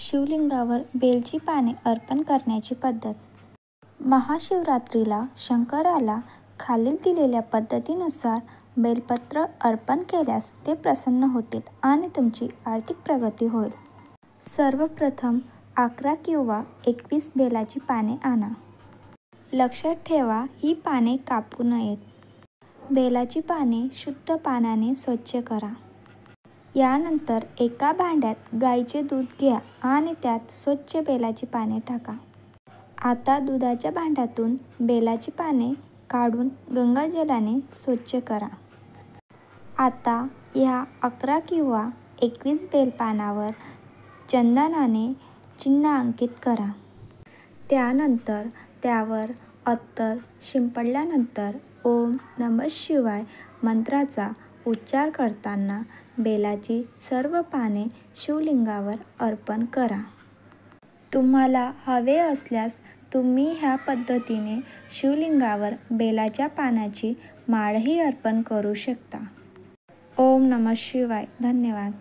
शिवलिंगावर बेलची पाने अर्पण करण्याची पद्धत. महाशिवरात्रीला शंकराला खालील दिलेल्या पद्धतीनुसार बेलपत्र अर्पण केल्यास ते प्रसन्न होतील आणि तुमची आर्थिक प्रगती होईल. सर्वप्रथम 11 किंवा 21 बेलाची पाने आणा. लक्षात ठेवा, ही पाने कापू नयेत. बेलाची पाने शुद्ध पाण्याने स्वच्छ करा. यानंतर एका भांड्यात गाईचे दूध घ्या आणि त्यात स्वच्छ बेलाची पाने टाका. आता दुधाच्या भांड्यातून बेलाची पाने काढून गंगाजलाने स्वच्छ करा. आता ह्या 11 किंवा 21 बेलपानावर चंदनाने चिन्ह अंकित करा. त्यानंतर त्यावर अत्तर शिंपडल्यानंतर ओम नमः शिवाय मंत्राचा उच्चार करताना बेलाची सर्व पाने शिवलिंगावर अर्पण करा. तुम्हाला हवे असल्यास तुम्ही ह्या पद्धतीने शिवलिंगावर बेलाच्या पानाची माळही अर्पण करू शकता. ओम नमः शिवाय. धन्यवाद.